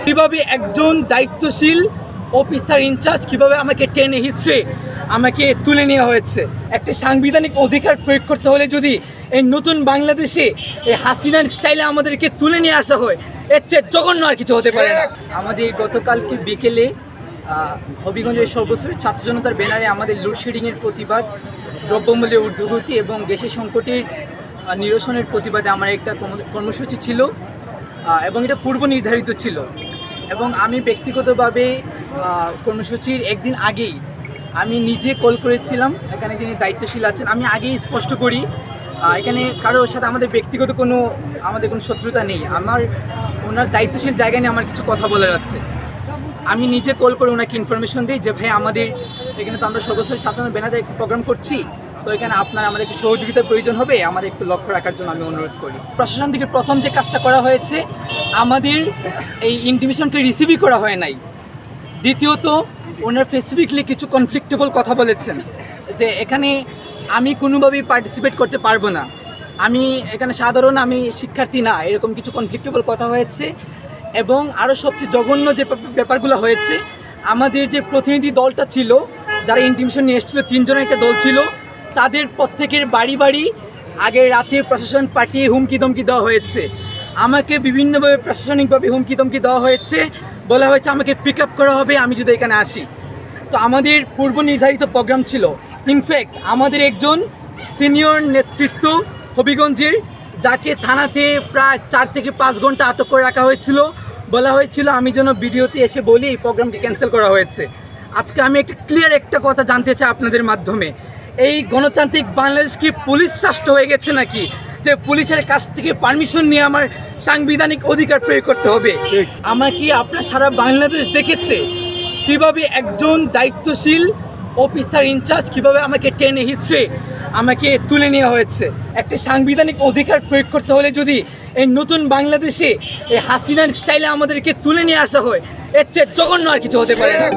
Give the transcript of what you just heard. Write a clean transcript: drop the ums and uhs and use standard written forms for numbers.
কিভাবে একজন দায়িত্বশীল অফিসার ইনচার্জ কিভাবে আমাকে টেনে হিচড়ে আমাকে তুলে নেওয়া হয়েছে। একটা সাংবিধানিক অধিকার প্রয়োগ করতে হলে যদি এই নতুন বাংলাদেশে এই হাসিনার স্টাইলে আমাদেরকে তুলে নিয়ে আসা হয়, এর চেয়ে জঘন্য আর কিছু হতে পারে না। আমাদের গতকালকে বিকেলে হবিগঞ্জের সর্বস্তরের ছাত্র জনতার ব্যানারে আমাদের লোডশেডিংয়ের প্রতিবাদ, দ্রব্যমূল্যের ঊর্ধ্বগতি এবং গ্যাসের সংকটের নিরসনের প্রতিবাদে আমার একটা কর্মসূচি ছিল এবং এটা পূর্ব নির্ধারিত ছিল। এবং আমি ব্যক্তিগতভাবে কর্মসূচির একদিন আগেই আমি নিজে কল করেছিলাম এখানে যিনি দায়িত্বশীল আছেন। আমি আগেই স্পষ্ট করি এখানে কারোর সাথে আমাদের ব্যক্তিগত কোনো শত্রুতা নেই। ওনার দায়িত্বশীল জায়গায় নিয়ে আমার কিছু কথা বলার আছে। আমি নিজে কল করে ওনাকে ইনফরমেশন দিই যে ভাই আমাদের এখানে তো আমরা সর্বস্তরের ছাত্র ব্যানারে একটু প্রোগ্রাম করছি, তো এখানে আমাদের একটু সহযোগিতার প্রয়োজন হবে, আমাদের একটু লক্ষ্য রাখার জন্য আমি অনুরোধ করি। প্রশাসন থেকে প্রথম যে কাজটা করা হয়েছে, আমাদের এই ইনটিমেশনকে রিসিভই করা হয় নাই। দ্বিতীয়ত ওনার স্পেসিফিকলি কিছু কনফ্লিক্টেবল কথা বলেছেন যে এখানে আমি কোনোভাবেই পার্টিসিপেট করতে পারবো না, এখানে আমি শিক্ষার্থী না, এরকম কিছু কনফ্লিক্টেবল কথা হয়েছে। এবং আরও সবচেয়ে জঘন্য যে ব্যাপারগুলো হয়েছে, আমাদের যে প্রতিনিধি দলটা ছিল যারা ইনটিমেশন নিয়ে এসেছিলো, 3 জনের একটা দল ছিল, তাদের প্রত্যেকের বাড়ি বাড়ি আগের রাতে প্রশাসন পাঠিয়ে হুমকি ধমকি দেওয়া হয়েছে। আমাকে বিভিন্নভাবে প্রশাসনিকভাবে হুমকি ধমকি দেওয়া হয়েছে, বলা হয়েছে আমাকে পিক আপ করা হবে আমি যদি এখানে আসি। তো আমাদের পূর্ব নির্ধারিত প্রোগ্রাম ছিল। ইনফ্যাক্ট আমাদের একজন সিনিয়র নেতৃত্ব হবিগঞ্জের, যাকে থানাতে প্রায় 4 থেকে 5 ঘন্টা আটক করে রাখা হয়েছিল, বলা হয়েছিল আমি যেন ভিডিওতে এসে বলি এই প্রোগ্রামটি ক্যান্সেল করা হয়েছে। আজকে আমি ক্লিয়ার একটা কথা জানতে চাই আপনাদের মাধ্যমে, এই গণতান্ত্রিক বাংলাদেশ কি পুলিশ রাষ্ট্র হয়ে গেছে নাকি যে পুলিশের কাছ থেকে পারমিশন নিয়ে আমার সাংবিধানিক অধিকার প্রয়োগ করতে হবে? আমাকে আপনার সারা বাংলাদেশ দেখেছে কিভাবে একজন দায়িত্বশীল অফিসার ইনচার্জ কিভাবে আমাকে টেনে হিচড়ে আমাকে তুলে নেওয়া হয়েছে। একটা সাংবিধানিক অধিকার প্রয়োগ করতে হলে যদি এই নতুন বাংলাদেশে এই হাসিনার স্টাইলে আমাদেরকে তুলে নিয়ে আসা হয়, এর চেয়ে জঘন্য আর কিছু হতে পারে না।